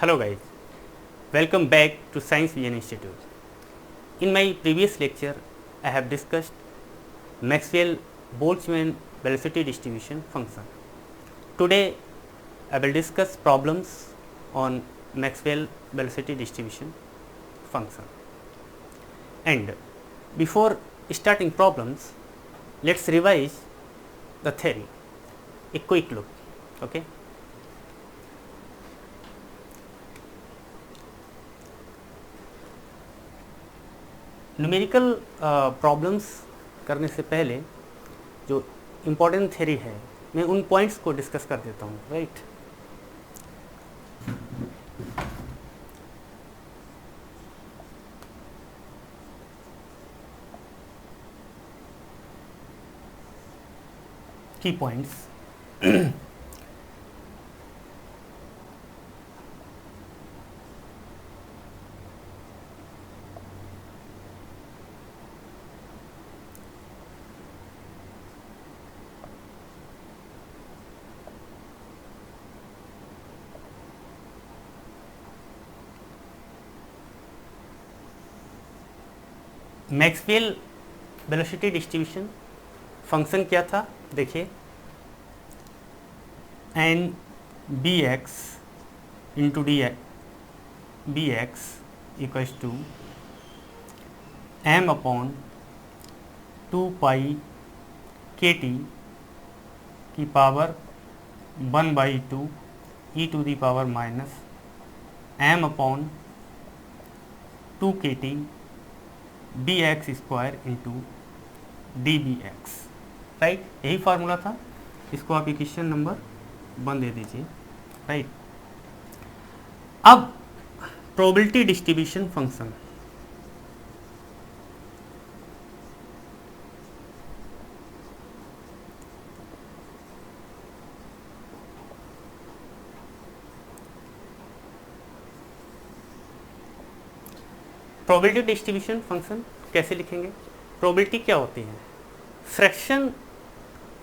Hello guys, welcome back to Science Vision Institute. In my previous lecture, I have discussed Maxwell-Boltzmann velocity distribution function. Today, I will discuss problems on Maxwell velocity distribution function. And before starting problems, let's revise the theory. A quick look, okay? Numerical problems करने से पहले जो important theory है मैं उन points को discuss कर देता हूँ, राइट। की points Maxwell velocity distribution function क्या था, देखिए N V X into D V X equals to M upon 2 pi के टी की power 1/2 E to the power minus M upon 2 के T D X square into D V X, right. यही formula था, इसको आप equation number 1 दे दीजिए, right. अब probability distribution function, probability distribution function कैसे लिखेंगे? प्रोबेबिलिटी क्या होती है? Fraction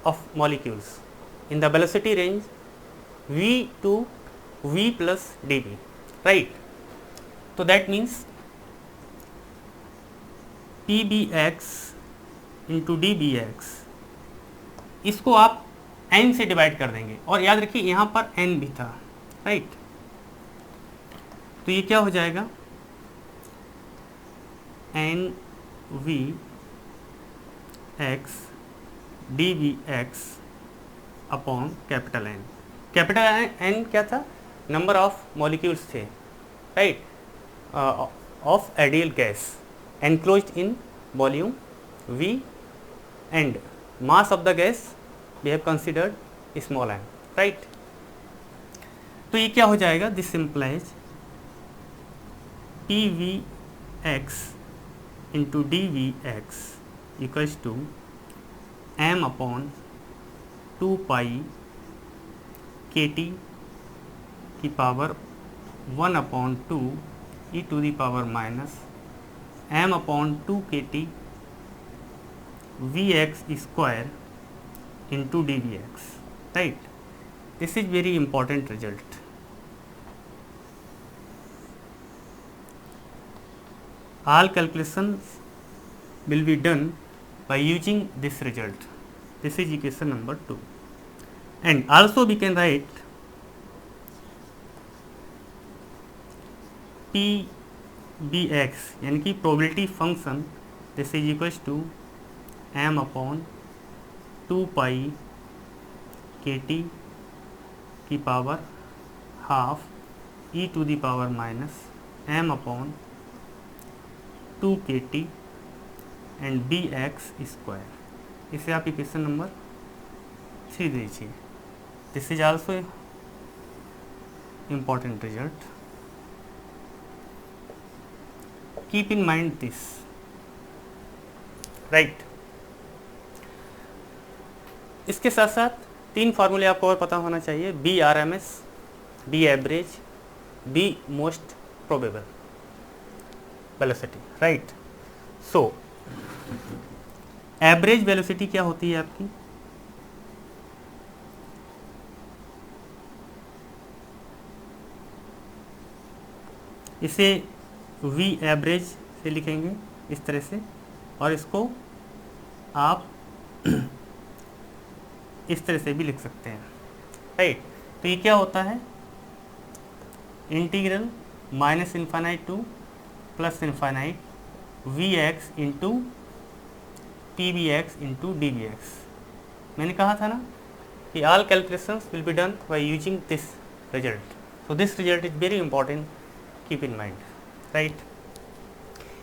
of molecules in the velocity range v to v plus dv, right. तो that means pbx into dbx, इसको आप n से डिवाइड कर देंगे और याद रखिए यहाँ पर n भी था, राइट। तो ये क्या हो जाएगा? N V X D V X upon capital N. Capital N क्या था? नंबर ऑफ मॉलिक्यूल्स थे, right, of ideal gas enclosed in volume V and mass of the gas we have considered small N, right. तो ये क्या हो जाएगा? This implies P V X into D V X equals to M upon 2 pi के T की power 1/2 E to the power minus M upon 2 के T we x square into D V X, right. This is very important result. All calculations will be done by using this result. This is equation number 2. And also we can write PBX यानी कि probability function, this is equals to m upon 2 pi kt की power half e to the power minus m upon 2 kt and D X square. इसे आप equation number 3 दीजिए। This is also important result, keep in mind this, right. इसके साथ साथ 3 फार्मूले आपको और पता होना चाहिए: V R M S, V average, V most probable velocity, right. So average velocity क्या होती है आपकी? इसे v एवरेज से लिखेंगे इस तरह से, और इसको आप इस तरह से भी लिख सकते हैं, राइट। तो ये क्या होता है, integral minus infinite to plus infinite V X into P B X into D V X. मैंने कहा था ना कि all calculations will be done by using this result, so this result is very important, keep in mind, right.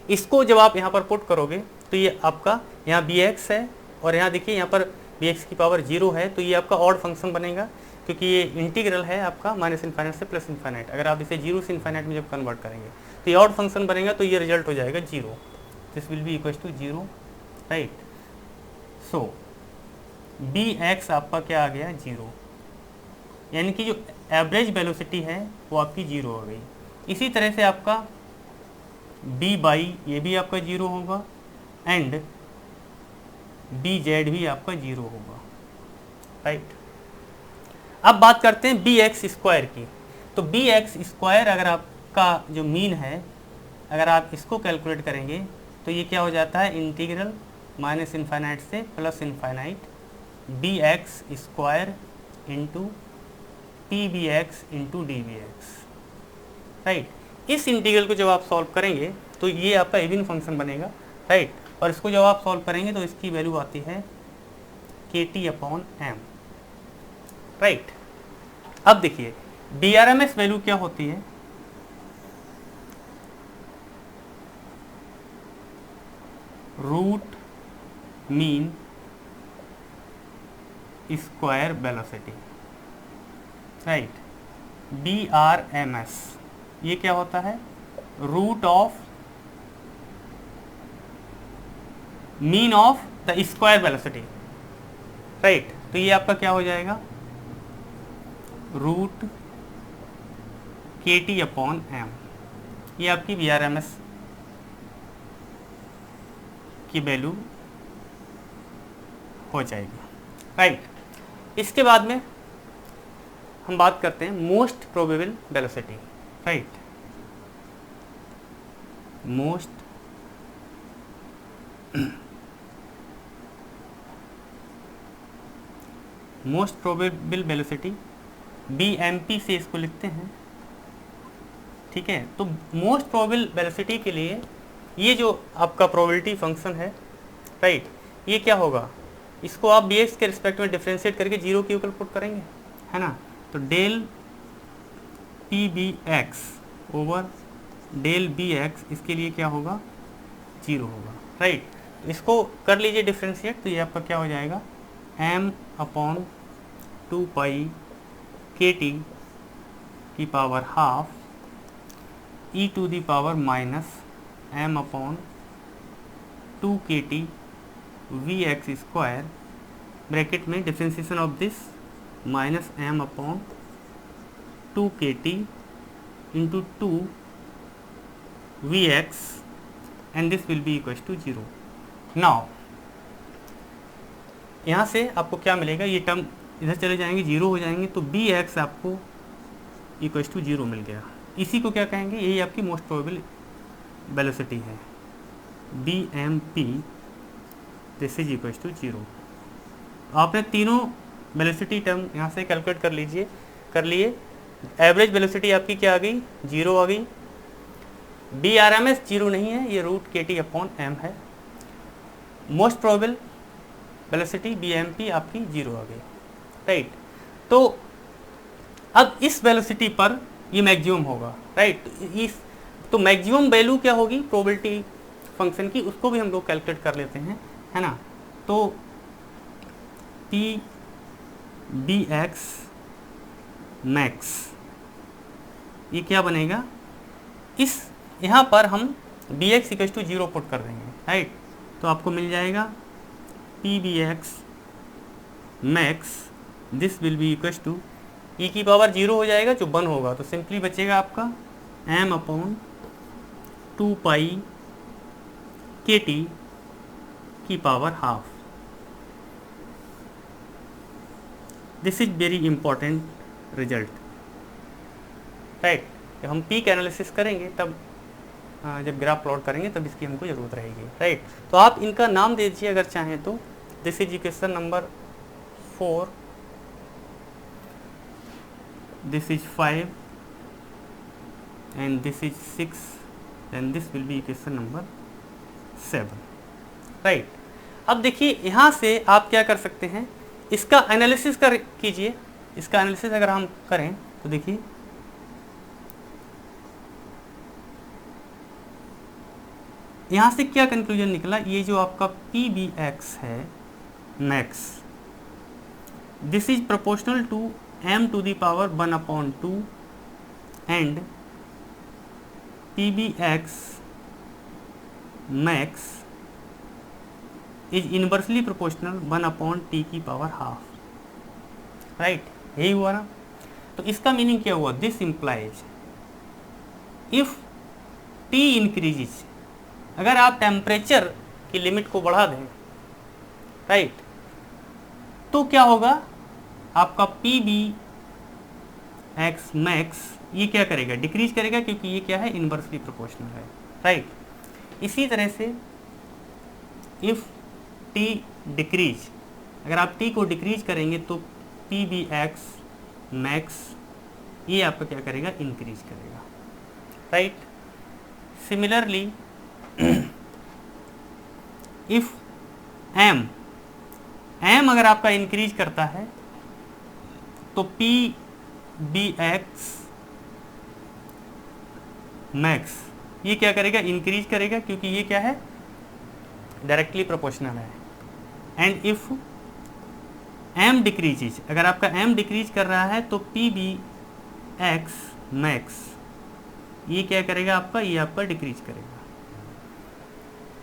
इसको जब आप यहाँ पर पुट करोगे तो ये आपका यहाँ बी एक्स है, और यहाँ देखिए यहाँ पर बी एक्स की पावर 0 है, तो ये आपका ऑड फंक्शन बनेगा, क्योंकि ये इंटीग्रल है आपका माइनस इन्फाइनाइट से प्लस इन्फाइनाइट। अगर आप इसे 0 से इन्फाइनाइट में जब कन्वर्ट करेंगे तो ये ऑड फंक्शन बनेगा, तो ये रिजल्ट हो जाएगा 0, this will be equal to 0, right. So V X आपका क्या आ गया, 0, यानी कि जो एवरेज वेलोसिटी है वो आपकी 0 हो गई। इसी तरह से आपका बी बाई ये भी आपका 0 होगा, एंड बी जेड भी आपका 0 होगा, राइट। अब बात करते हैं बी एक्स स्क्वायर की। तो बी एक्स स्क्वायर अगर आपका जो मीन है, अगर आप इसको कैलकुलेट करेंगे तो ये क्या हो जाता है, इंटीग्रल माइनस इन्फाइनाइट से plus infinite V X square into P B X into D V X, right. इस इंटीग्रल को जब आप सॉल्व करेंगे तो ये आपका इवन फंक्शन बनेगा, राइट। और इसको जब आप सॉल्व करेंगे तो इसकी वैल्यू आती है के टी अपॉन एम, राइट। अब देखिए D R M S value क्या होती है, root mean square velocity, right. V R M S ये क्या होता है, root of mean of the square velocity, right. तो ये आपका क्या हो जाएगा, root K T upon M, ये आपकी वी आर एम एस की वैल्यू हो जाएगी, राइट। इसके बाद में हम बात करते हैं most probable velocity, right. Most probable velocity BMP से इसको लिखते हैं, ठीक है। तो मोस्ट प्रोबेबल वेलोसिटी के लिए ये जो आपका प्रोबेबिलिटी फंक्शन है, राइट, ये क्या होगा, इसको आप bx के रिस्पेक्ट में डिफ्रेंशिएट करके 0 के ऊपर पुट करेंगे, है ना। तो del P B X over del V X, इसके लिए क्या होगा, 0 होगा, राइट। तो इसको कर लीजिए डिफ्रेंशिएट, तो ये आपका क्या हो जाएगा, m अपॉन 2 पाई के टी की power half E to the power minus m upon 2 के T we x square, bracket में differentiation of this minus m upon 2 के T into 2 we x, and this will be equal to 0। Now यहाँ से आपको क्या मिलेगा, ये term इधर चले जाएंगे, 0 हो जाएंगे, तो बी एक्स आपको इक्वल टू 0 मिल गया। इसी को क्या कहेंगे, यही आपकी मोस्ट प्रोबेबल वेलोसिटी है, V M P, this is equal to 0। आपने तीनों वेलोसिटी टर्म यहाँ से कैलकुलेट कर लिए। एवरेज वेलोसिटी आपकी क्या आ गई, 0 आ गई। बी आर एम एस 0 नहीं है, ये root K T upon M है। Most probable velocity V M P आपकी 0 आ गई, राइट। तो अब इस वेलोसिटी पर ये मैक्सिमम होगा, राइट। तो मैक्सिमम वैल्यू क्या होगी प्रोबेबिलिटी फंक्शन की, उसको भी हम लोग कैलकुलेट कर लेते हैं, है ना। तो पी बी एक्स मैक्स ये क्या बनेगा, इस यहाँ पर हम b x equal to 0 put कर देंगे, राइट। तो आपको मिल जाएगा p B x max, this will be equal to e की पावर 0 हो जाएगा, जो 1 होगा, तो सिंपली बचेगा आपका m अपॉन 2 पाई के टी की power half. This is very important result, right. जब हम पीक एनालिसिस करेंगे तब जब ग्राफ प्लॉट करेंगे तब इसकी हमको ज़रूरत रहेगी, राइट। तो आप इनका नाम दे दीजिए अगर चाहें तो। This is equation number 4, this is 5 and this is 6 and this will B equation number 7, right. अब देखिए यहाँ से आप क्या कर सकते हैं, इसका एनालिसिस कीजिए। इसका एनालिसिस अगर हम करें तो देखिए यहाँ से क्या कंक्लूजन निकला, ये जो आपका PBX है max, this is proportional to m to the power 1/2 and PBX max is inversely proportional 1/t की पावर हाफ, राइट। यही हुआ ना। तो इसका मीनिंग क्या हुआ, this implies if T increases, अगर आप टेम्परेचर की लिमिट को बढ़ा दें, राइट, तो क्या होगा, आपका PBX मैक्स ये क्या करेगा, डिक्रीज करेगा, क्योंकि ये क्या है, इनवर्सली प्रोपोर्शनल है, राइट। इसी तरह से इफ T डिक्रीज, अगर आप T को डिक्रीज करेंगे तो PBX मैक्स ये आपका क्या करेगा, इंक्रीज करेगा, राइट। सिमिलरली इफ m अगर आपका इंक्रीज करता है तो PBX मैक्स ये क्या करेगा, इंक्रीज करेगा, क्योंकि ये क्या है, डायरेक्टली प्रोपोर्शनल है। एंड इफ m डिक्रीजेज, अगर आपका m डिक्रीज कर रहा है तो PBX मैक्स ये क्या करेगा आपका, ये आपका डिक्रीज करेगा।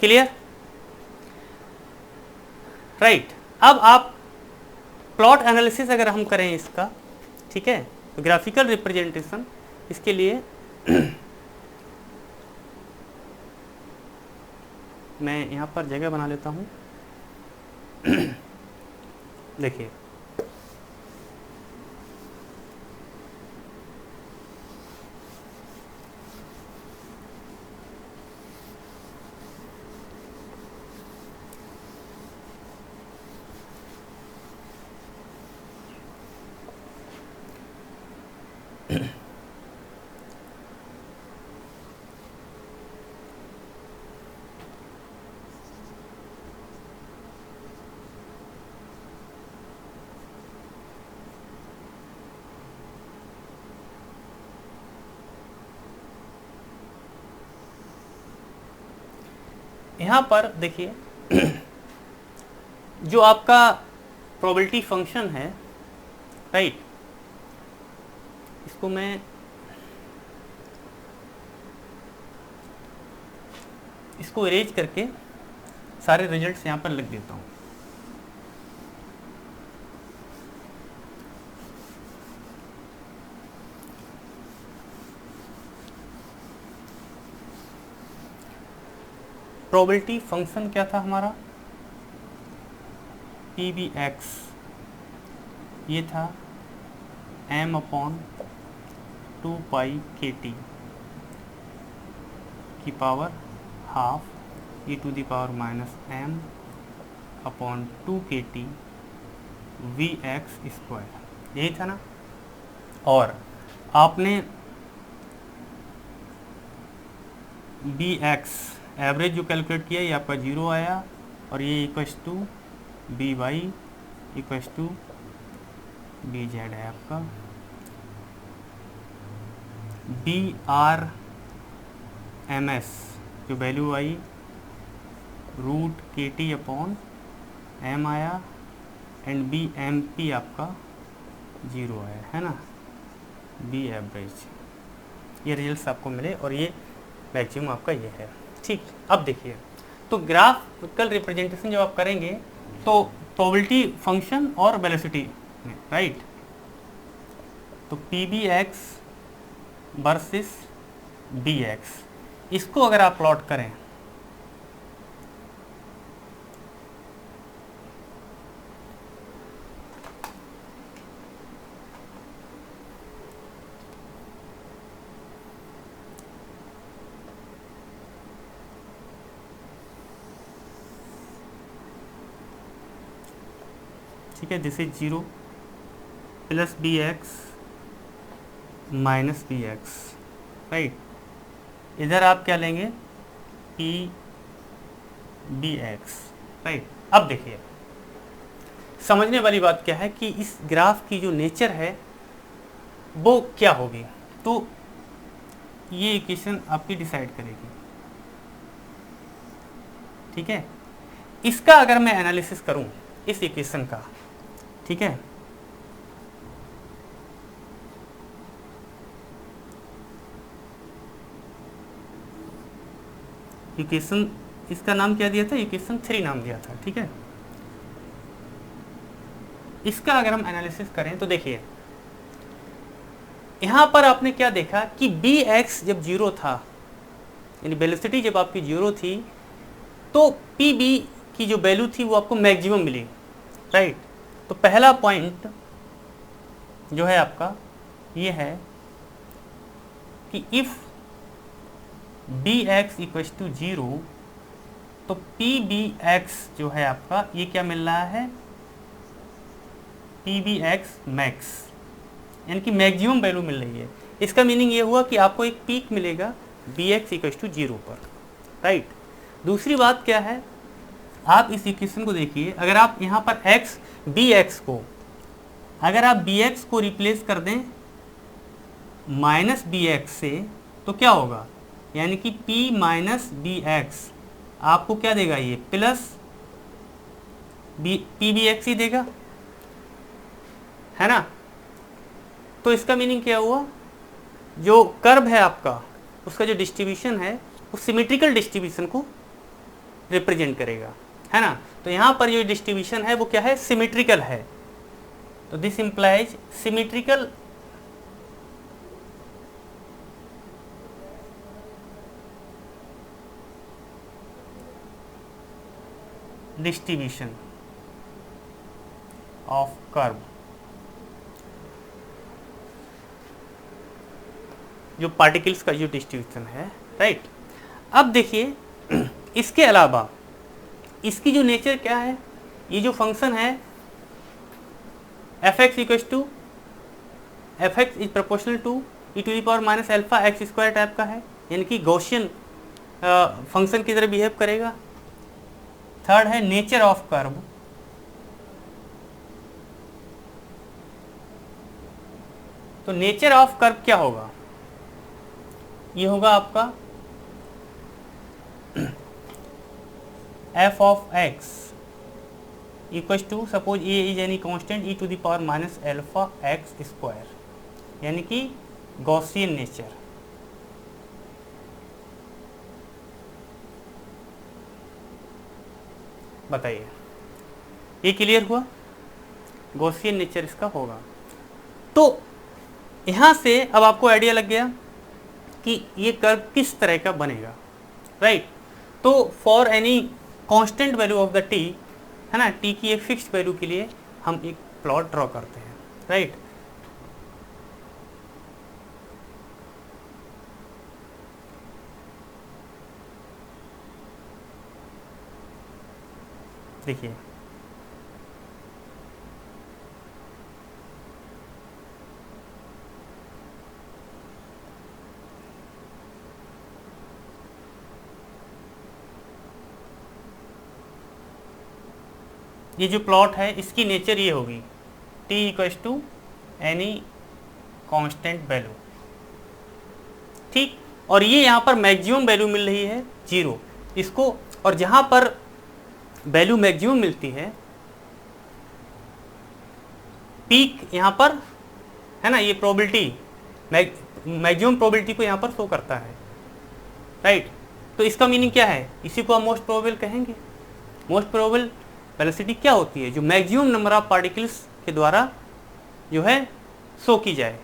Clear, right. अब आप प्लॉट एनालिसिस अगर हम करें इसका, ठीक है, तो ग्राफिकल रिप्रेजेंटेशन इसके लिए मैं यहाँ पर जगह बना लेता हूँ। देखिए यहाँ पर देखिए जो आपका प्रोबेबिलिटी फंक्शन है, राइट, इसको मैं इसको इरेज करके सारे रिजल्ट्स यहाँ पर लिख देता हूँ। प्रोबेबिलिटी फंक्शन क्या था हमारा, PBX ये था m/2π/kt की power half e to the power -m/2kt Vx square, यही था ना। और आपने Bx एवरेज जो कैलकुलेट किया ये आपका 0 आया, और ये equals to By equals to Bz है आपका। Brms जो वैल्यू आई √KT/m आया, एंड BMP आपका 0 आया, है ना, B एवरेज, ये रिजल्ट्स आपको मिले, और ये मैक्सिमम आपका ये है, ठीक। अब देखिए, तो ग्राफिकल रिप्रेजेंटेशन जब आप करेंगे तो प्रोबेबिलिटी फंक्शन और वेलोसिटी, राइट, तो PBX वर्सेस BX, इसको अगर आप प्लॉट करें ठीक है, this is 0 plus V X minus V X, right. इधर आप क्या लेंगे, पी बी एक्स, राइट। अब देखिए समझने वाली बात क्या है कि इस ग्राफ की जो नेचर है वो क्या होगी, तो ये इक्वेशन आपकी डिसाइड करेगी, ठीक है। इसका अगर मैं एनालिसिस करूं इस इक्वेशन का, ठीक है, इक्वेशन इसका नाम क्या दिया था, इक्वेशन 3 नाम दिया था, ठीक है। इसका अगर हम एनालिसिस करें तो देखिए यहां पर आपने क्या देखा कि बी एक्स जब 0 था, यानी वेलोसिटी जब आपकी 0 थी, तो पी बी की जो वैल्यू थी वो आपको मैक्सिमम मिली, राइट। तो पहला पॉइंट जो है आपका ये है कि if V X equals to 0, तो पी बी एक्स जो है आपका ये क्या मिल रहा है, पी बी एक्स मैक्स, यानी कि मैक्सिमम वैल्यू मिल रही है। इसका मीनिंग ये हुआ कि आपको एक पीक मिलेगा बी एक्स इक्वल्स टू 0 पर, राइट। दूसरी बात क्या है, आप इस इक्वेशन को देखिए, अगर आप यहाँ पर एक्स बी एक्स को, अगर आप बी एक्स को रिप्लेस कर दें माइनस बी एक्स से, तो क्या होगा, यानी कि पी माइनस बी एक्स आपको क्या देगा, ये plus b p B x ही देगा, है ना। तो इसका मीनिंग क्या हुआ, जो कर्व है आपका उसका जो डिस्ट्रीब्यूशन है वो सिमेट्रिकल डिस्ट्रीब्यूशन को रिप्रेजेंट करेगा, है ना। तो यहाँ पर जो डिस्ट्रीब्यूशन है वो क्या है, सिमेट्रिकल है। तो this implies symmetrical distribution of curve, जो पार्टिकल्स का जो डिस्ट्रीब्यूशन है, राइट। अब देखिए इसके अलावा इसकी जो नेचर क्या है, ये जो फंक्शन है F X equals to F X is proportional to E to the power minus alpha X square type का है, यानी कि गॉसियन फंक्शन की तरह बिहेव करेगा। थर्ड है नेचर ऑफ कर्व, तो नेचर ऑफ कर्व क्या होगा, ये होगा आपका F of X equal to suppose A is any constant E to the power minus alpha X square, यानी कि गॉसियन नेचर। बताइए ये क्लियर हुआ, गॉसियन नेचर इसका होगा। तो यहां से अब आपको आइडिया लग गया कि ये कर्व किस तरह का बनेगा, राइट। तो for any constant value of the T, है ना, टी की एक फिक्स्ड वैल्यू के लिए हम एक प्लॉट ड्रॉ करते हैं, राइट। देखिए ये जो प्लॉट है इसकी नेचर ये होगी, t equals to any constant value, ठीक। और ये यहाँ पर मैक्सिमम वैल्यू मिल रही है 0 इसको, और जहाँ पर वैल्यू मैक्सिमम मिलती है, पीक यहाँ पर, है ना, ये प्रोबेबिलिटी मैक्सिमम प्रोबेबिलिटी को यहाँ पर शो करता है, राइट। तो इसका मीनिंग क्या है, इसी को हम मोस्ट प्रोबेबल कहेंगे। मोस्ट प्रोबेबल वेलोसिटी क्या होती है, जो मैक्सिमम नंबर ऑफ पार्टिकल्स के द्वारा जो है शो की जाए,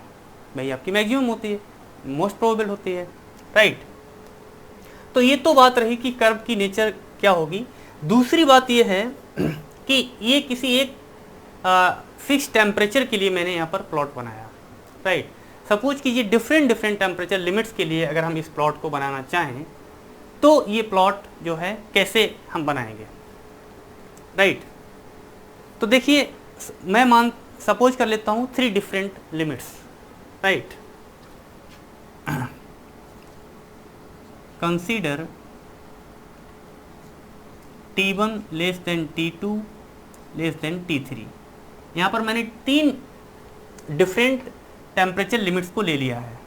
भाई आपकी मैक्सिमम होती है, मोस्ट प्रोबेबल होती है, राइट। तो ये तो बात रही कि कर्व की नेचर क्या होगी। दूसरी बात ये है कि ये किसी एक फिक्स टेम्परेचर के लिए मैंने यहाँ पर प्लॉट बनाया, राइट। सपोज कीजिए डिफरेंट टेम्परेचर लिमिट्स के लिए अगर हम इस प्लॉट को बनाना चाहें, तो ये प्लॉट जो है कैसे हम बनाएंगे, राइट। तो देखिए मैं सपोज कर लेता हूँ 3 different limits, right. Consider T1 less than T2 less than T3। यहाँ पर मैंने 3 डिफरेंट टेम्परेचर लिमिट्स को ले लिया है,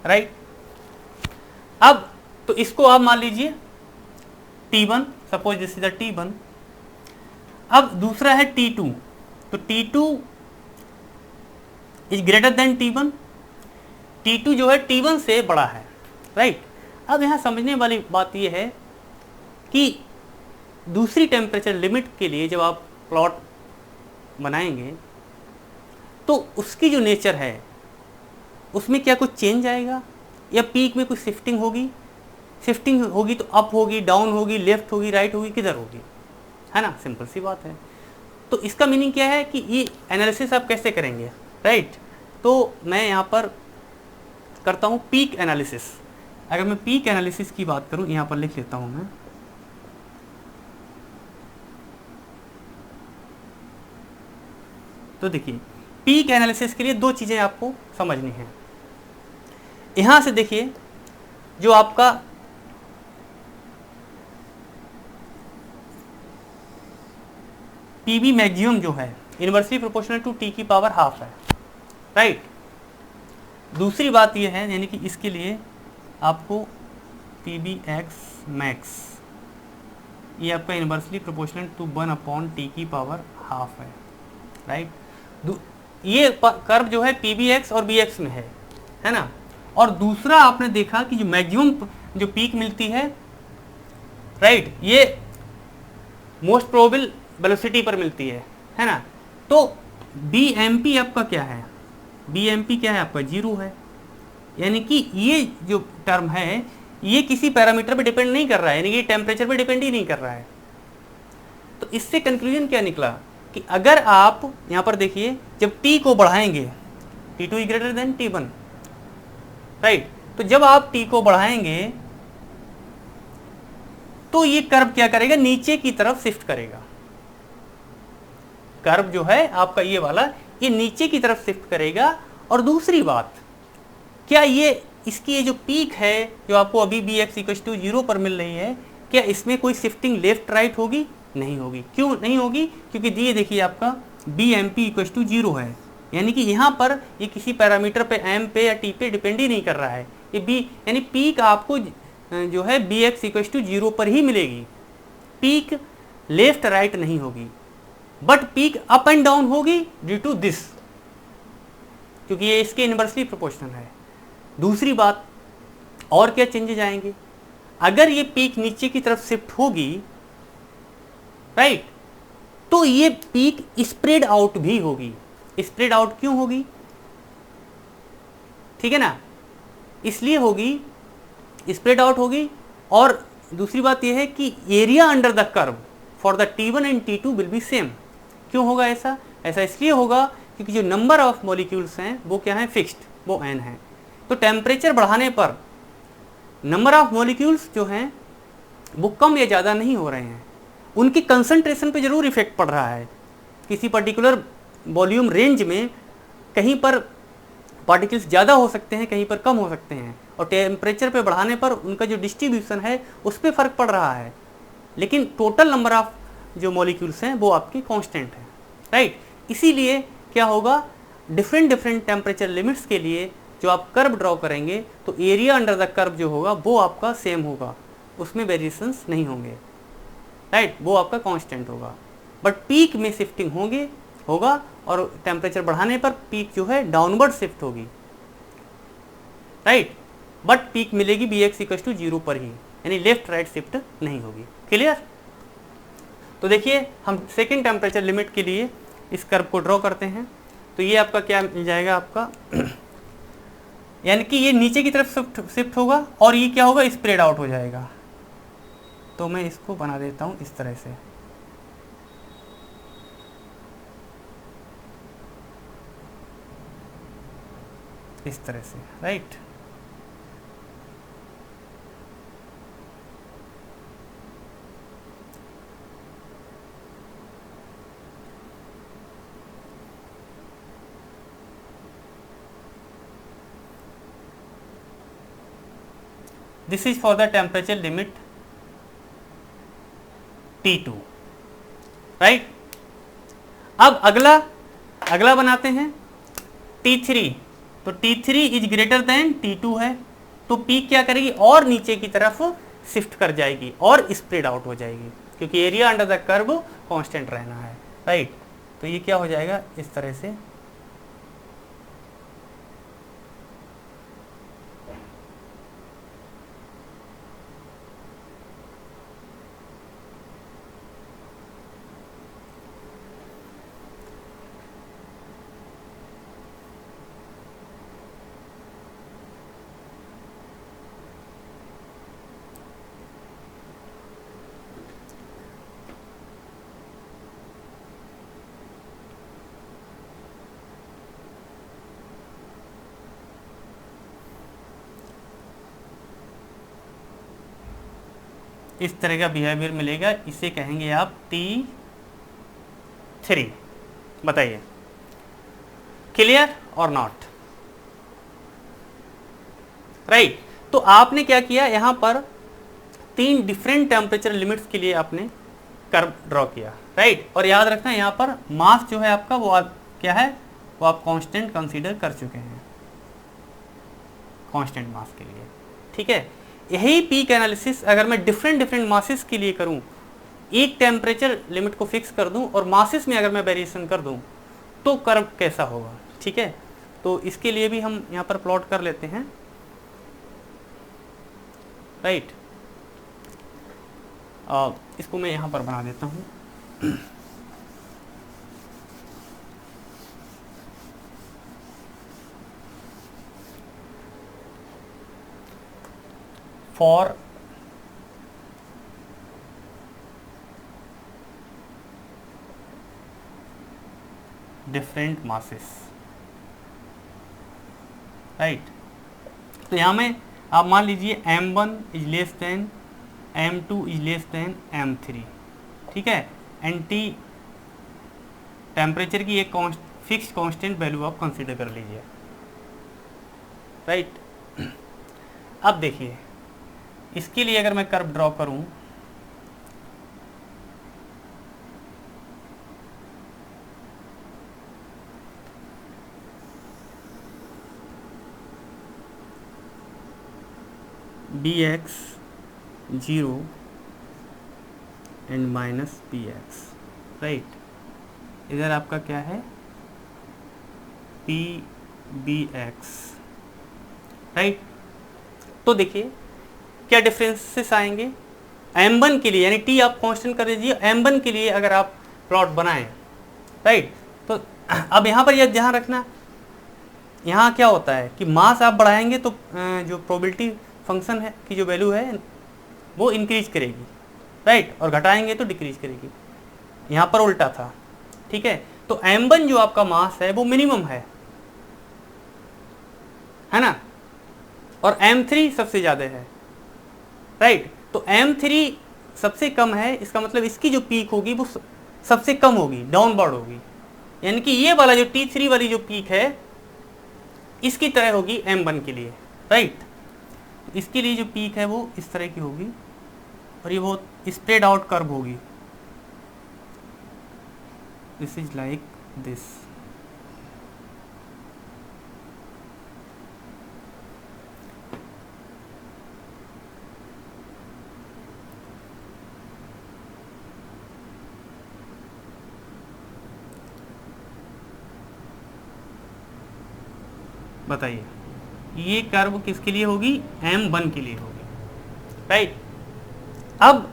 राइट। अब तो इसको आप मान लीजिए T1, suppose this is the T1। अब दूसरा है T2, तो T2 is greater than T1, T2 जो है T1 से बड़ा है, राइट। अब यहाँ समझने वाली बात यह है कि दूसरी टेम्परेचर लिमिट के लिए जब आप प्लॉट बनाएंगे तो उसकी जो नेचर है उसमें क्या कुछ चेंज आएगा, या पीक में कुछ शिफ्टिंग होगी? शिफ्टिंग होगी तो अप होगी, डाउन होगी, लेफ्ट होगी, राइट होगी, किधर होगी, है ना, सिंपल सी बात है। तो इसका मीनिंग क्या है कि ये एनालिसिस आप कैसे करेंगे, राइट। तो मैं यहाँ पर करता हूँ पीक एनालिसिस। अगर मैं पीक एनालिसिस की बात करूँ, यहाँ पर लिख लेता हूँ मैं, तो देखिए पीक एनालिसिस के लिए 2 चीज़ें आपको समझनी है। यहाँ से देखिए जो आपका पीबी मैक्सिमम जो है इनवर्सली प्रोपोर्शनल टू टी की पावर हाफ है, राइट। दूसरी बात यह है, यानी कि इसके लिए आपको पीबी एक्स मैक्स ये आपका इनवर्सली प्रोपोर्शनल टू 1 टी की पावर हाफ है, राइट। ये कर्व जो है पीबी एक्स और बी एक्स में है ना। और दूसरा आपने देखा कि जो मैक्सिमम जो पीक मिलती है, राइट, ये मोस्ट प्रोबेबल वेलोसिटी पर मिलती है ना। तो बी एम पी आपका क्या है, बी एम पी क्या है आपका 0 है, यानी कि ये जो टर्म है ये किसी पैरामीटर पे डिपेंड नहीं कर रहा है, यानी कि टेम्परेचर पे डिपेंड ही नहीं कर रहा है। तो इससे कंक्लूजन क्या निकला कि अगर आप यहाँ पर देखिए जब t को बढ़ाएंगे, T2 is greater than T1, right, तो जब आप t को बढ़ाएंगे तो ये कर्व क्या करेगा, नीचे की तरफ शिफ्ट करेगा। कर्व जो है आपका ये वाला, ये नीचे की तरफ शिफ्ट करेगा। और दूसरी बात, क्या ये इसकी ये जो पीक है जो आपको अभी बी एक्स इक्वल टू 0 पर मिल रही है, क्या इसमें कोई शिफ्टिंग लेफ्ट राइट होगी? नहीं होगी। क्यों नहीं होगी? क्योंकि ये देखिए आपका V M P equal to 0 है, यानी कि यहाँ पर ये किसी पैरामीटर पे एम पे या टी पे डिपेंड ही नहीं कर रहा है। ये बी यानी पीक आपको जो है बी एक्स इक्वल टू 0 पर ही मिलेगी, पीक लेफ्ट राइट नहीं होगी, but pick up and down होगी ड्यू टू दिस, क्योंकि ये इसके इनवर्सली प्रोपोर्शनल है। दूसरी बात, और क्या चेंजेज आएंगे, अगर ये पीक नीचे की तरफ शिफ्ट होगी, राइट, तो ये पीक स्प्रेड आउट भी होगी। स्प्रेड आउट क्यों होगी? ठीक है ना, इसलिए होगी, स्प्रेड आउट होगी। और दूसरी बात यह है कि area under the curve for the T1 and T2 will be same. क्यों होगा ऐसा? ऐसा इसलिए होगा क्योंकि जो नंबर ऑफ मॉलिक्यूल्स हैं वो क्या है, फिक्स्ड, वो n है। तो टेम्परेचर बढ़ाने पर नंबर ऑफ मॉलिक्यूल्स जो हैं वो कम या ज़्यादा नहीं हो रहे हैं, उनकी कंसंट्रेशन पे जरूर इफेक्ट पड़ रहा है। किसी पर्टिकुलर वॉल्यूम रेंज में कहीं पर पार्टिकल्स ज़्यादा हो सकते हैं, कहीं पर कम हो सकते हैं, और टेम्परेचर पे बढ़ाने पर उनका जो डिस्ट्रीब्यूशन है उस पर फ़र्क पड़ रहा है, लेकिन टोटल नंबर ऑफ जो मॉलिक्यूल्स हैं वो आपकी कांस्टेंट है, राइट। इसीलिए क्या होगा, डिफरेंट टेम्परेचर लिमिट्स के लिए जो आप कर्व ड्रॉ करेंगे तो एरिया अंडर द कर्व जो होगा वो आपका सेम होगा, उसमें वेरिएशंस नहीं होंगे, राइट, वो आपका कांस्टेंट होगा। बट पीक में शिफ्टिंग होगा और टेम्परेचर बढ़ाने पर पीक जो है डाउनवर्ड शिफ्ट होगी, राइट, बट पीक मिलेगी बी एक्स इक्वल टू 0 पर ही, यानी लेफ्ट राइट शिफ्ट नहीं होगी। क्लियर? तो देखिए हम सेकेंड टेम्परेचर लिमिट के लिए इस कर्व को ड्रॉ करते हैं। तो ये आपका क्या मिल जाएगा आपका यानी कि ये नीचे की तरफ शिफ्ट होगा और ये क्या होगा, स्प्रेड आउट हो जाएगा। तो मैं इसको बना देता हूं इस तरह से, इस तरह से, right. This is for the temperature limit T2, right. अब अगला बनाते हैं T3, तो T3 is greater than T2 है, तो पीक क्या करेगी और नीचे की तरफ शिफ्ट कर जाएगी और स्प्रेड आउट हो जाएगी, क्योंकि area under the curve constant रहना है, राइट। तो ये क्या हो जाएगा इस तरह से, इस तरह का बिहेवियर मिलेगा, इसे कहेंगे आप T3। बताइए क्लियर और नॉट, राइट। तो आपने क्या किया, यहां पर 3 डिफरेंट टेम्परेचर लिमिट्स के लिए आपने कर्व ड्रॉ किया, राइट। और याद रखना यहां पर मास जो है आपका वो क्या है, वो आप कांस्टेंट कंसीडर कर चुके हैं, कांस्टेंट मास के लिए, ठीक है। यही पीक एनालिसिस अगर मैं डिफरेंट मासेस के लिए करूं, एक टेम्परेचर लिमिट को फिक्स कर दूं और मासेस में अगर मैं वेरिएशन कर दूं तो कर्व कैसा होगा, ठीक है। तो इसके लिए भी हम यहां पर प्लॉट कर लेते हैं, राइट। इसको मैं यहां पर बना देता हूं। For different masses, right. तो यहां में आप मान लीजिए m1 is less than m2 is less than m3, ठीक है। एंड T टेम्परेचर की एक फिक्स कांस्टेंट वैल्यू आप कंसीडर कर लीजिए, राइट। अब देखिए इसके लिए अगर मैं कर्व ड्रॉ करूं, bx 0 and minus px, right. इधर आपका क्या है pbx, राइट। तो देखिए क्या डिफरेंसेस आएंगे m1 के लिए, यानी t आप कांस्टेंट कर दीजिए, m1 के लिए अगर आप प्लॉट बनाएं, राइट। तो अब यहाँ पर यह ध्यान रखना, यहाँ क्या होता है कि मास आप बढ़ाएंगे तो जो प्रोबेबिलिटी फंक्शन है की जो वैल्यू है वो इंक्रीज करेगी, राइट, और घटाएंगे तो डिक्रीज करेगी। यहाँ पर उल्टा था, ठीक है। तो m1 जो आपका मास है वो मिनिमम है ना, और m3 सबसे ज्यादा है, राइट। तो m3 सबसे कम है, इसका मतलब इसकी जो पीक होगी वो सबसे कम होगी, डाउनवर्ड होगी, यानी कि ये वाला जो T3 वाली जो पीक है इसकी तरह होगी m1 के लिए, राइट। इसके लिए जो पीक है वो इस तरह की होगी और ये बहुत स्प्रेड आउट कर्व होगी, दिस इज लाइक दिस, बताइए ये कर्व किसके लिए होगी, m1 के लिए होगी, राइट। अब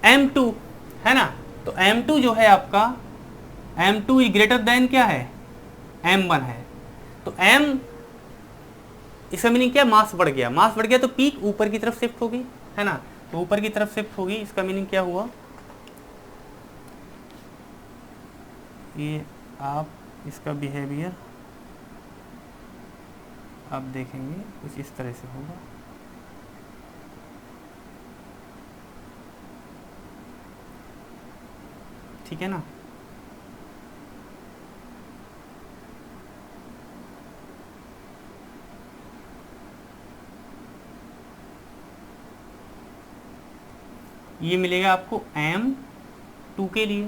m2 है ना, तो m2 जो है आपका, m2 इज ग्रेटर देन क्या है, m1 है। तो m इसका मीनिंग क्या, मास बढ़ गया, मास बढ़ गया तो पीक ऊपर की तरफ शिफ्ट होगी, है ना। तो ऊपर की तरफ शिफ्ट होगी, इसका मीनिंग क्या हुआ, ये आप इसका बिहेवियर आप देखेंगे कुछ इस तरह से होगा, ठीक है ना। ये मिलेगा आपको M2 के लिए,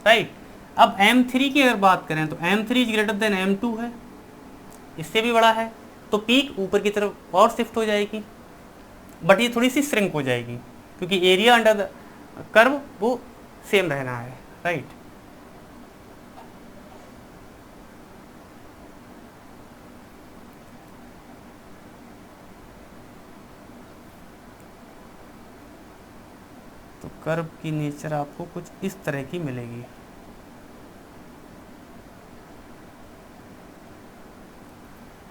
राइट। अब M3 की अगर बात करें तो M3 is greater than M2 है, इससे भी बड़ा है, तो पीक ऊपर की तरफ और शिफ्ट हो जाएगी, बट ये थोड़ी सी श्रिंक हो जाएगी क्योंकि एरिया अंडर द कर्व वो सेम रहना है, राइट। तो कर्व की नेचर आपको कुछ इस तरह की मिलेगी,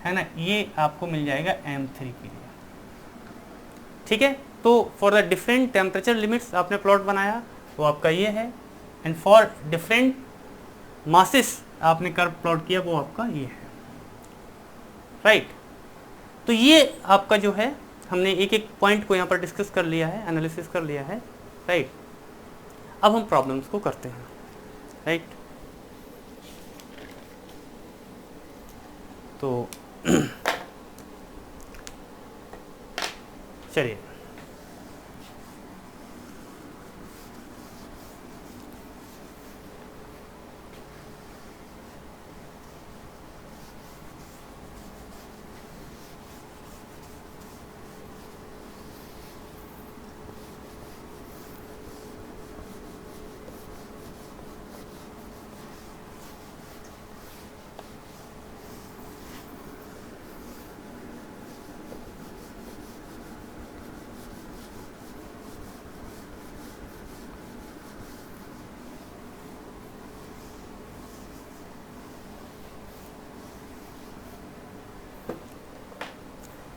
है ना। ये आपको मिल जाएगा M3 के लिए, ठीक है। तो for the different temperature limits आपने प्लॉट बनाया वो आपका ये है, एंड फॉर डिफरेंट मासेस आपने कर्व प्लॉट किया वो आपका ये है, राइट। तो ये आपका जो है हमने एक एक पॉइंट को यहाँ पर डिस्कस कर लिया है, एनालिसिस कर लिया है, राइट। अब हम प्रॉब्लम्स को करते हैं, राइट। तो चलिए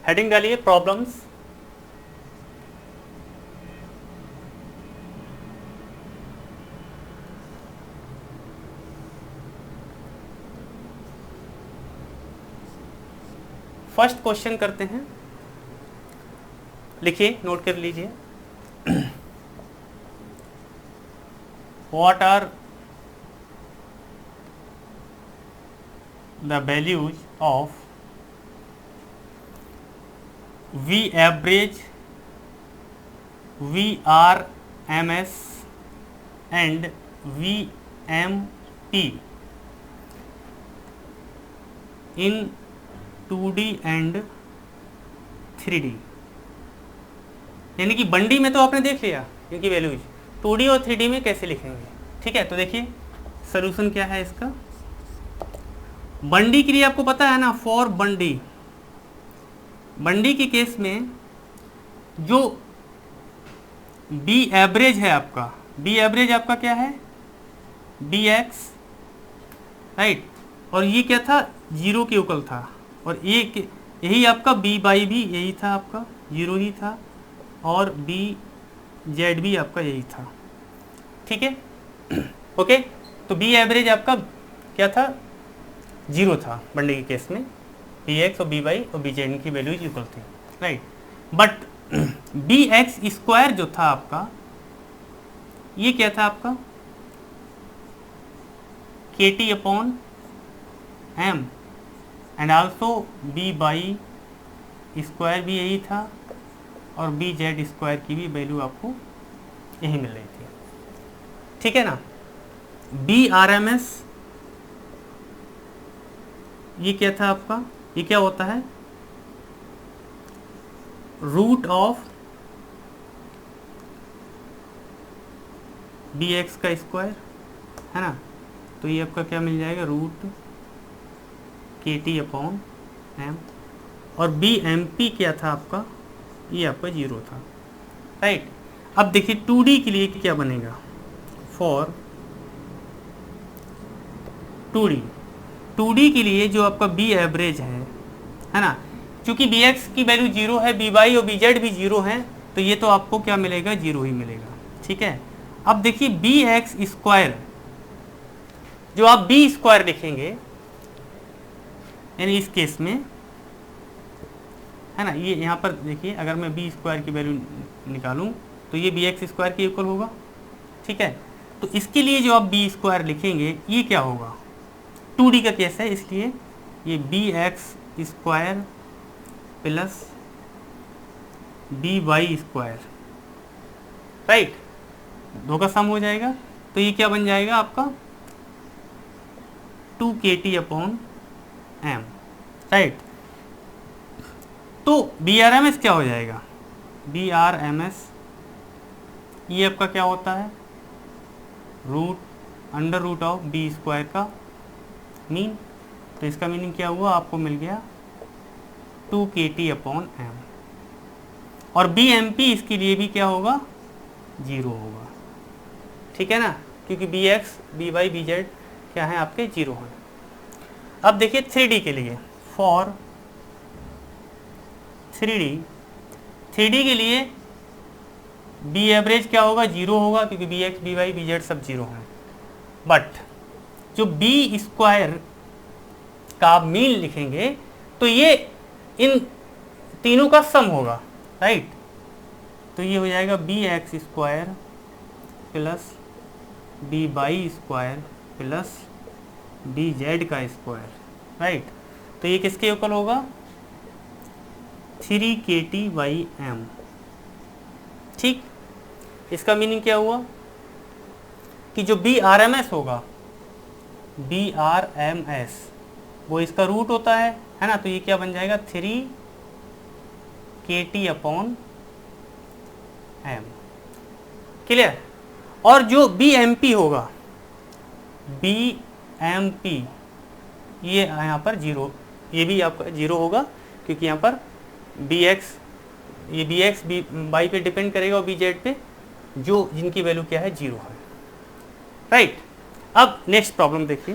हेडिंग डालिए प्रॉब्लम्स। फर्स्ट क्वेश्चन करते हैं, लिखिए, नोट कर लीजिए। What are the values of V average, VRMS and VMP in 2D and 3D। यानी कि 1D में तो आपने देख लिया क्योंकि वैल्यूज, 2D और 3D में कैसे लिखेंगे, ठीक है। तो देखिए सॉल्यूशन क्या है इसका। 1D के लिए आपको पता है ना, फॉर 1D, 1D के केस में जो बी एवरेज है आपका, बी एवरेज आपका क्या है, BX, राइट। और ये क्या था, 0 के उकल था, और ये यही आपका B/B भी यही था, आपका 0 ही था, और BZ भी आपका यही था, ठीक है। ओके, तो बी एवरेज आपका क्या था, 0 था 1D के केस में, BX और BY और BZ की वैल्यूज इक्वल थी, राइट। बट BX स्क्वायर जो था आपका, ये क्या था आपका, KT/M, and also BY square भी यही था, और BZ स्क्वायर की भी वैल्यू आपको यही मिल रही थी, ठीक है ना। BRMS ये क्या था आपका, ये क्या होता है, रूट ऑफ BX का स्क्वायर, है ना। तो ये आपका क्या मिल जाएगा, रूट KT/M, और BMP क्या था आपका, ये आपका 0 था, राइट। अब देखिए 2D के लिए क्या बनेगा, फॉर 2D के लिए जो आपका B एवरेज है ना, क्योंकि BX की वैल्यू 0 है, BY और BZ भी 0 है, तो ये तो आपको क्या मिलेगा, 0 ही मिलेगा, ठीक है। अब देखिए BX स्क्वायर, जो आप B स्क्वायर लिखेंगे, यानी इस केस में, है ना, ये यहाँ पर देखिए अगर मैं B स्क्वायर की वैल्यू निकालूं तो ये BX स्क्वायर के इक्वल होगा, ठीक है। तो इसके लिए जो आप B स्क्वायर लिखेंगे ये क्या होगा, 2D का केस है, इसलिए ये BX square plus BY square, right, दो का सम हो जाएगा, तो ये क्या बन जाएगा आपका 2kT/m, राइट। तो BRMS क्या हो जाएगा, BRMS ये आपका क्या होता है, √√ऑफ B² का मीन। तो इसका मीनिंग क्या हुआ, आपको मिल गया 2kT/m, और BMP इसके लिए भी क्या होगा, 0 होगा, ठीक है ना, क्योंकि BX BY BZ क्या है आपके 0 हैं। अब देखिए 3D के लिए, फॉर 3D के लिए B एवरेज क्या होगा, 0 होगा, क्योंकि BX BY BZ सब 0 हैं। बट जो B² का आप मीन लिखेंगे तो ये इन तीनों का सम होगा, राइट। तो ये हो जाएगा BX² plus BY² plus BZ का स्क्वायर, राइट। तो ये किसके इक्वल होगा, 3kT/m, ठीक। इसका मीनिंग क्या हुआ कि जो BRMS होगा, BRMS वो इसका रूट होता है ना, तो ये क्या बन जाएगा 3kT/m, क्लियर। और जो BMP होगा, BMP ये यहाँ पर 0, ये भी आपका 0 होगा, क्योंकि यहाँ पर ये BX BY पे डिपेंड करेगा और BZ पे, जो जिनकी वैल्यू क्या है 0 है, राइट। अब नेक्स्ट प्रॉब्लम देखिए,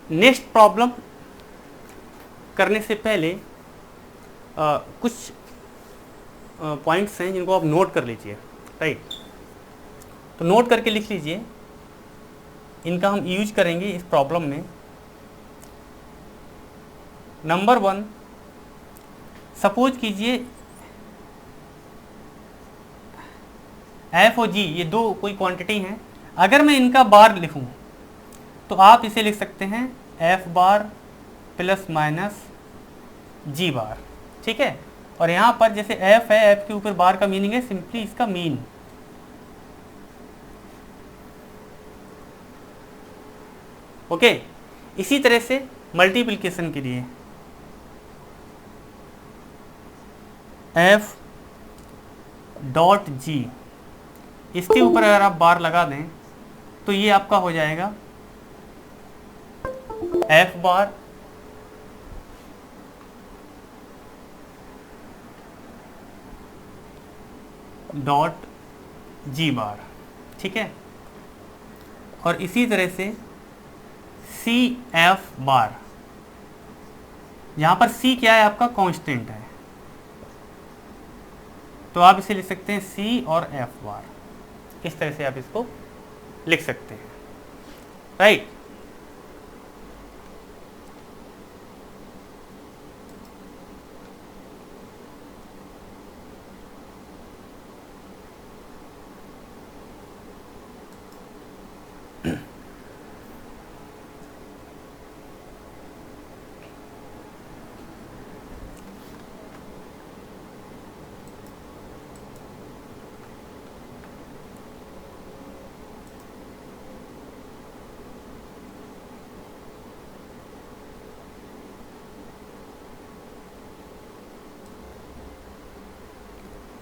नेक्स्ट प्रॉब्लम करने से पहले कुछ पॉइंट्स हैं जिनको आप नोट कर लीजिए, राइट। तो नोट करके लिख लीजिए, इनका हम यूज करेंगे इस प्रॉब्लम में। नंबर 1, सपोज कीजिए F और G ये दो कोई क्वांटिटी हैं, अगर मैं इनका बार लिखूं तो आप इसे लिख सकते हैं F बार प्लस माइनस G बार, ठीक है। और यहाँ पर जैसे F है, F के ऊपर बार का मीनिंग है सिंपली इसका मीन, ओके। इसी तरह से मल्टीप्लिकेशन के लिए F डॉट G, इसके ऊपर अगर आप बार लगा दें तो ये आपका हो जाएगा F बार डॉट G बार, ठीक है। और इसी तरह से CF बार, यहां पर C क्या है आपका कांस्टेंट है, तो आप इसे लिख सकते हैं C और F बार, इस तरह से आप इसको लिख सकते हैं, राइट।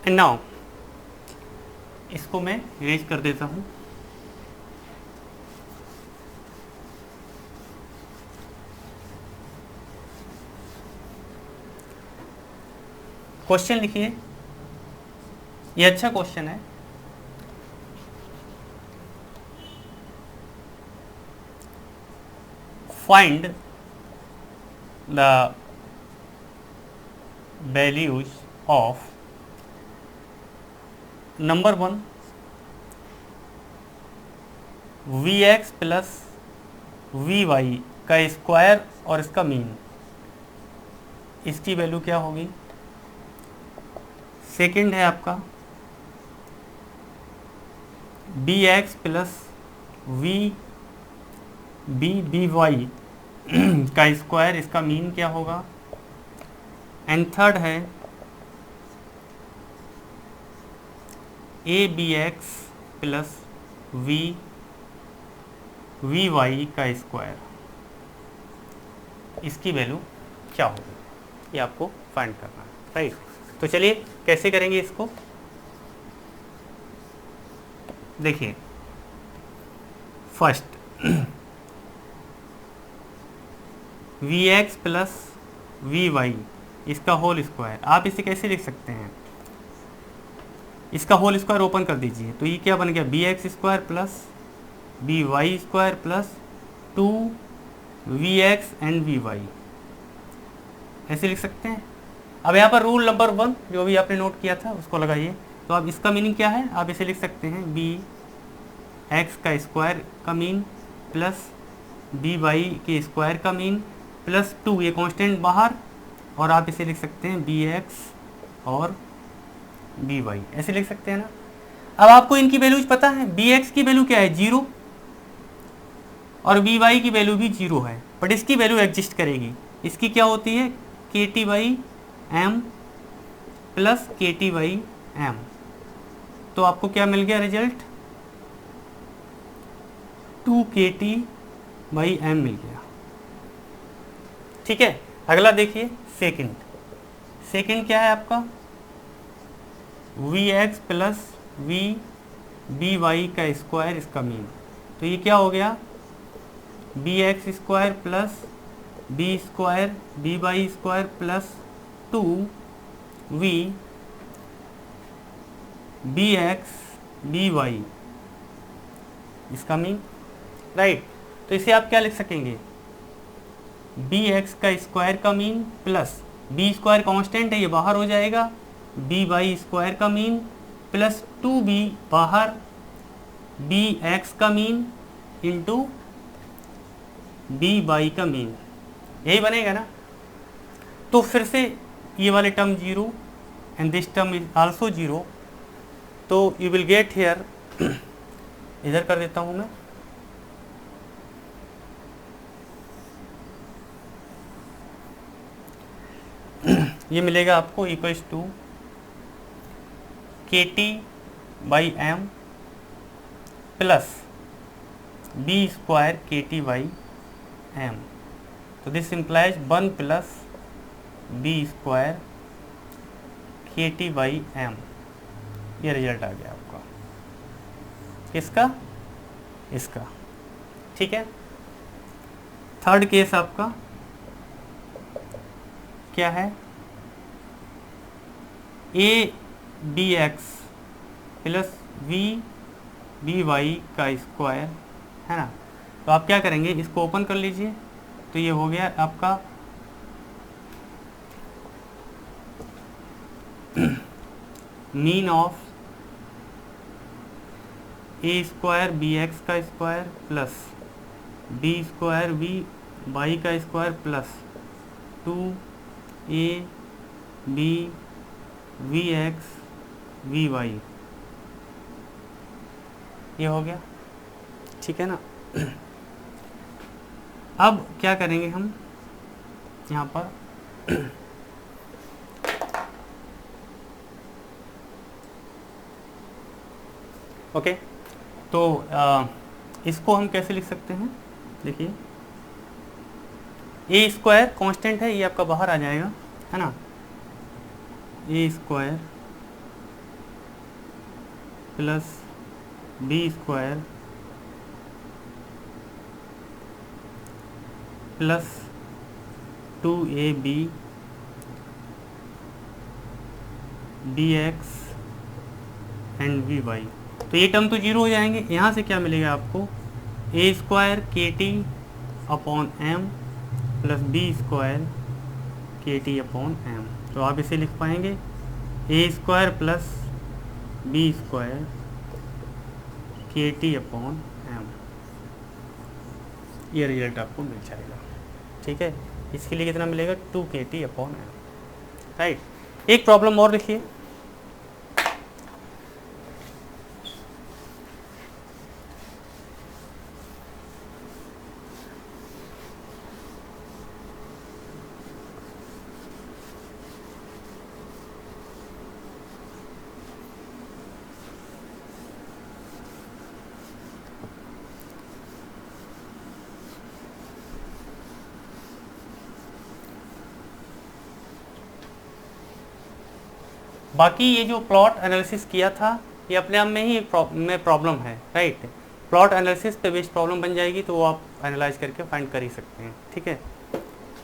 एंड नाउ इसको मैं इरेज कर देता हूं। क्वेश्चन लिखिए, ये अच्छा क्वेश्चन है। Find the values of number 1 V X plus V Y का स्क्वायर और इसका मीन, इसकी वैल्यू क्या होगी। सेकंड है आपका V X plus V V Y का स्क्वायर, इसका मीन क्या होगा। एंड थर्ड है A V X plus V Y का स्क्वायर, इसकी वैल्यू क्या होगी, ये आपको फाइंड करना है, राइट। तो चलिए कैसे करेंगे इसको, देखिए। First V X plus V Y इसका होल स्क्वायर, आप इसे कैसे लिख सकते हैं, इसका होल स्क्वायर ओपन कर दीजिए, तो ये क्या बन गया, V X square plus V Y square plus 2 we x and we Y, ऐसे लिख सकते हैं। अब यहाँ पर रूल नंबर 1 जो भी आपने नोट किया था उसको लगाइए। तो अब इसका मीनिंग क्या है, आप इसे लिख सकते हैं बी एक्स का स्क्वायर का मीन प्लस बी वाई के स्क्वायर का मीन प्लस 2, ये कांस्टेंट बाहर, और आप इसे लिख सकते हैं बी एक्स और बी वाई, ऐसे लिख सकते हैं ना। अब आपको इनकी वैल्यूज पता है, बी एक्स की वैल्यू क्या है 0 और बी वाई की वैल्यू भी 0 है, बट इसकी वैल्यू एग्जिस्ट करेगी, इसकी क्या होती है के टी वाई एम प्लस के टी वाई एम। तो आपको क्या मिल गया रिजल्ट, 2 के टी बाई एम मिल गया, ठीक है। अगला देखिए सेकंड क्या है आपका, V X plus V V Y का स्क्वायर, इसका मीन, तो ये क्या हो गया V X square plus B square V Y square plus 2 V V X V Y, इसका मीन, राइट। तो इसे आप क्या लिख सकेंगे, बी एक्स का स्क्वायर का mean plus B square constant है ये बाहर हो जाएगा, बी वाई स्क्वायर का मीन प्लस 2b बाहर बी एक्स का मीन इंटू बी वाई का मीन, यही बनेगा ना। तो फिर से ये वाले term 0 and this term is also 0, तो यू विल गेट हियर, इधर कर देता हूं मैं, ये मिलेगा आपको equals to K T by M plus B square K T by M, तो this implies 1 plus B square K T by M, ये रिजल्ट आ गया आपका किसका, इसका, ठीक है। थर्ड केस आपका क्या है, A V X plus V V Y का स्क्वायर है ना। तो आप क्या करेंगे, इसको ओपन कर लीजिए, तो ये हो गया आपका mean of a square b x का square plus B square v Y का square plus 2 a b v x v y, ये हो गया, ठीक है ना। अब क्या करेंगे हम यहाँ पर, ओके। तो इसको हम कैसे लिख सकते हैं, देखिए ए स्क्वायर कांस्टेंट है, ये आपका बाहर आ जाएगा है ना, a square plus B square plus 2ab b x and we y, तो ये टर्म तो 0 हो जाएंगे। यहाँ से क्या मिलेगा आपको, A square K T upon M plus B square K T upon M, तो आप इसे लिख पाएंगे A square plus B square K T upon M, ये रिजल्ट आपको मिल जाएगा। ठीक है, इसके लिए कितना मिलेगा 2kT/m। राइट, एक प्रॉब्लम और लिखिए। बाकी ये जो प्लॉट एनालिसिस किया था ये अपने आप में ही एक प्रॉब्लम है। राइट, प्लॉट एनालिसिस पे बेस्ड प्रॉब्लम बन जाएगी तो वो आप एनालाइज करके फाइंड कर ही सकते हैं। ठीक है,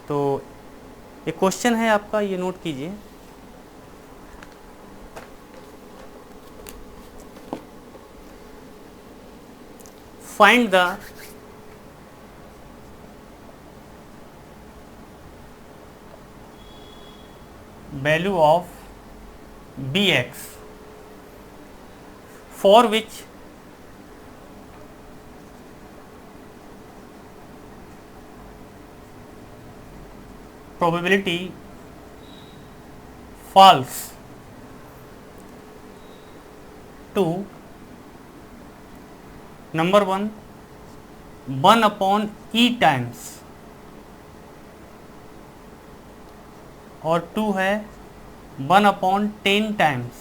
तो एक क्वेश्चन है आपका, ये नोट कीजिए। Find the value of bx for which probability falls to number 1 e times और 2 है 1/10 times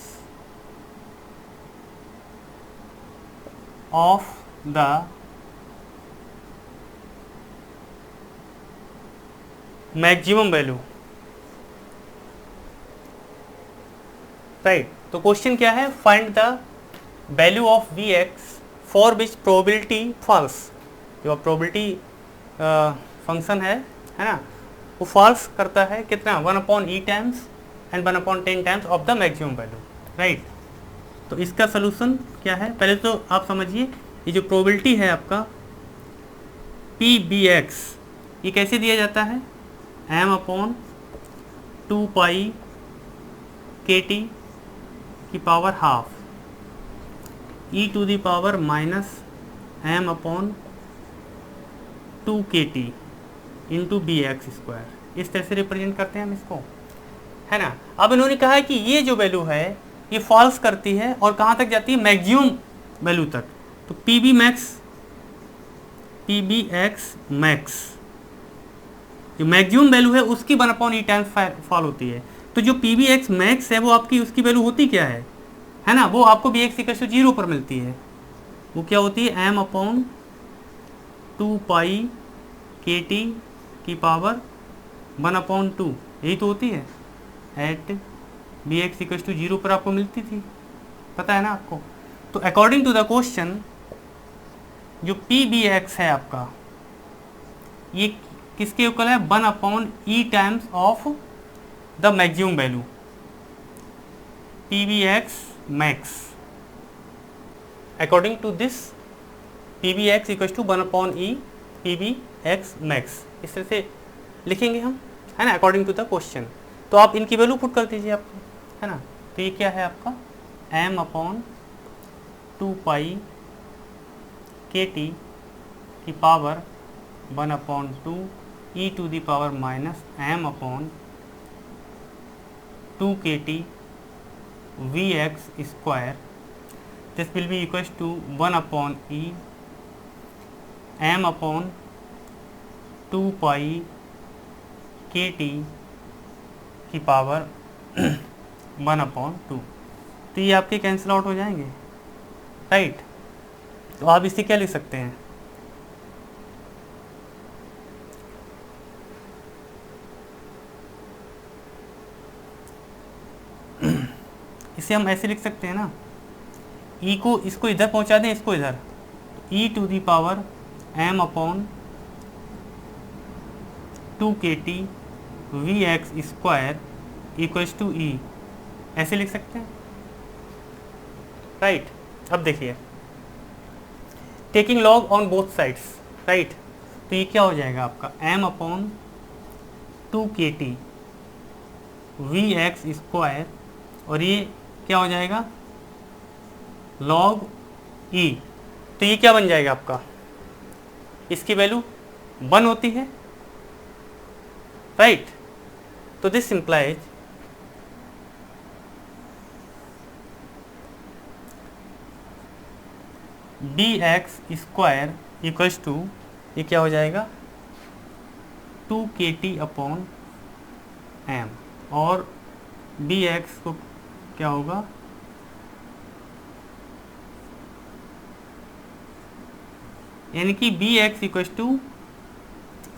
of the maximum value. Right, तो क्वेश्चन क्या है, find the value of Vx for which probability falls. जो प्रोबेबिलिटी फंक्शन है ना, वो falls करता है कितना 1/e times and 1/10 times of the maximum value. Right, तो इसका सोल्यूशन क्या है, पहले तो आप समझिए ये जो प्रोबेबिलिटी है आपका PBX, ये कैसे दिया जाता है, m/2π/KT की power half e⁻⁻m/2KT into BX², इस तरह से रिप्रेजेंट करते हैं हम इसको, है ना। अब इन्होंने कहा है कि ये जो वैल्यू है ये फॉल्स करती है और कहाँ तक जाती है, मैक्सिमम वैल्यू तक। तो PBX मैक्स जो मैक्सिमम वैल्यू है उसकी 1/e टाइम्स फॉल होती है। तो जो PBX मैक्स है वो आपकी उसकी वैल्यू होती क्या है ना, वो आपको Bx=0 पर मिलती है। वो क्या होती है, m/2π/KT की पावर 1/2, यही तो होती है। एट Bx=0 पर आपको मिलती थी, पता है ना आपको। तो अकॉर्डिंग टू द क्वेश्चन जो PBX है आपका ये किसके इक्वल है, 1/e times of the maximum value PBX max. According to this PBX=1/e PBX max, इस तरह से लिखेंगे हम, है ना, अकॉर्डिंग टू द क्वेश्चन। तो आप इनकी वैल्यू पुट कर दीजिए आपको, है ना। तो ये क्या है आपका m/2π/KT की power 1/2e⁻m/2KT Vx²। this will be equals to 1/e m/2π/KT की पावर 1/2। तो ये आपके कैंसिल आउट हो जाएंगे। राइट, तो आप इसे क्या लिख सकते हैं, इसे हम ऐसे लिख सकते हैं ना, e को इसको इधर पहुंचा दें, इसको इधर, e⁻m/2KT Vx² equals to E, ऐसे लिख सकते हैं। राइट, अब देखिए taking log on both sides. Right, तो ये क्या हो जाएगा आपका m/2KT Vx² और ये क्या हो जाएगा log E। तो ये क्या बन जाएगा आपका, इसकी वैल्यू 1 होती है, राइट। तो this implies V X square equals to, ये क्या हो जाएगा 2kt अपॉन एम, और बी एक्स को क्या होगा यानी कि V X equals to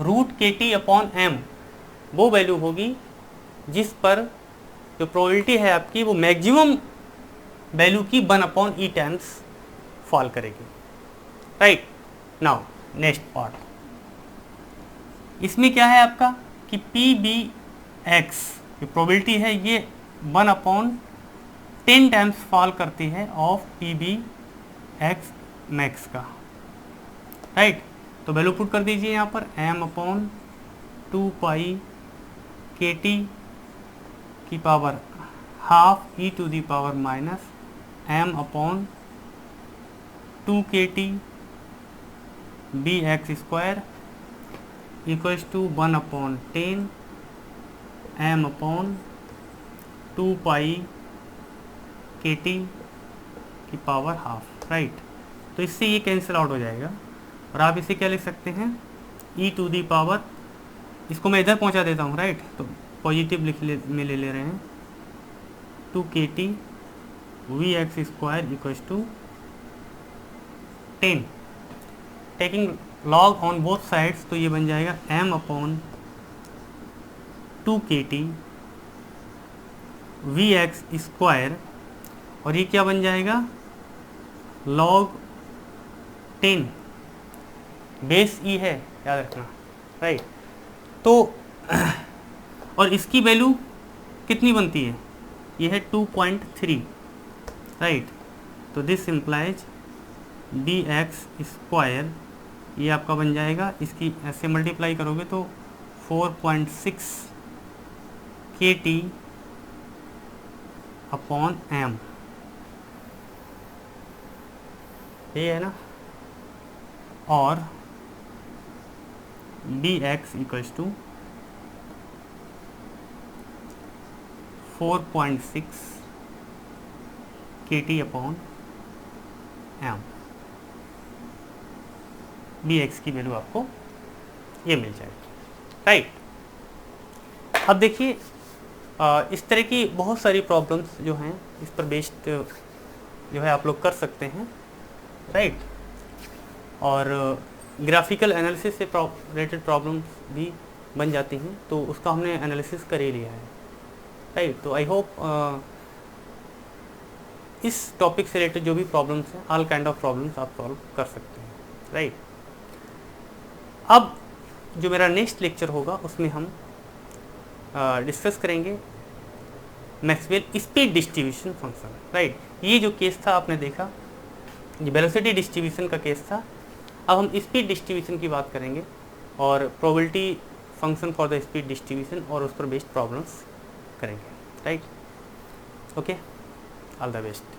root K T upon M, वो वैल्यू होगी जिस पर जो प्रोबेबिलिटी है आपकी वो मैक्सिमम वैल्यू की 1 अपॉन ई टाइम्स फॉल करेगी, राइट। नाउ नेक्स्ट पार्ट, इसमें क्या है आपका कि पी बी एक्स जो प्रोबेबिलिटी है ये 1 अपॉन 10 टाइम्स फॉल करती है of P B x max का, राइट। तो वैल्यू पुट कर दीजिए यहाँ पर m अपॉन 2 पाई के टी की power half E to the power minus m upon 2 के T V X square equals to 1 upon 10 m upon 2 pi के टी की पावर हाफ, राइट। तो इससे ये कैंसिल आउट हो जाएगा और आप इसे क्या लिख सकते हैं e टू दी पावर, इसको मैं इधर पहुंचा देता हूँ, राइट। तो पॉजिटिव में ले रहे हैं 2 के T we x square equals to 10, taking log on both sides, तो ये बन जाएगा m अपॉन 2 के टी वी एक्स स्क्वायर, और ये क्या बन जाएगा लॉग 10 बेस ई है, याद रखना, राइट। तो और इसकी वैल्यू कितनी बनती है, ये है 2.3, राइट। तो this implies D X square, ये आपका बन जाएगा, इसकी ऐसे मल्टीप्लाई करोगे तो 4.6 के टी अपॉन एम, ये है ना, और D x equals to 4.6 K T upon M, V X की वैल्यू आपको ये मिल जाएगी, राइट। अब देखिए इस तरह की बहुत सारी प्रॉब्लम्स जो हैं इस पर बेस्ड जो है आप लोग कर सकते हैं, राइट। और ग्राफिकल एनालिसिस से रिलेटेड प्रॉब्लम्स भी बन जाती हैं, तो उसका हमने एनालिसिस कर ही लिया है, राइट। तो आई होप इस टॉपिक से रिलेटेड जो भी प्रॉब्लम्स हैं, ऑल काइंड ऑफ प्रॉब्लम्स आप सॉल्व कर सकते हैं, राइट। अब जो मेरा नेक्स्ट लेक्चर होगा उसमें हम डिस्कस करेंगे Maxwell speed distribution function, right. ये जो केस था आपने देखा, ये वेलोसिटी डिस्ट्रीब्यूशन का केस था। अब हम स्पीड डिस्ट्रीब्यूशन की बात करेंगे और probability function for the speed distribution और उस पर बेस्ड प्रॉब्लम्स करेंगे, right. Okay, all the best.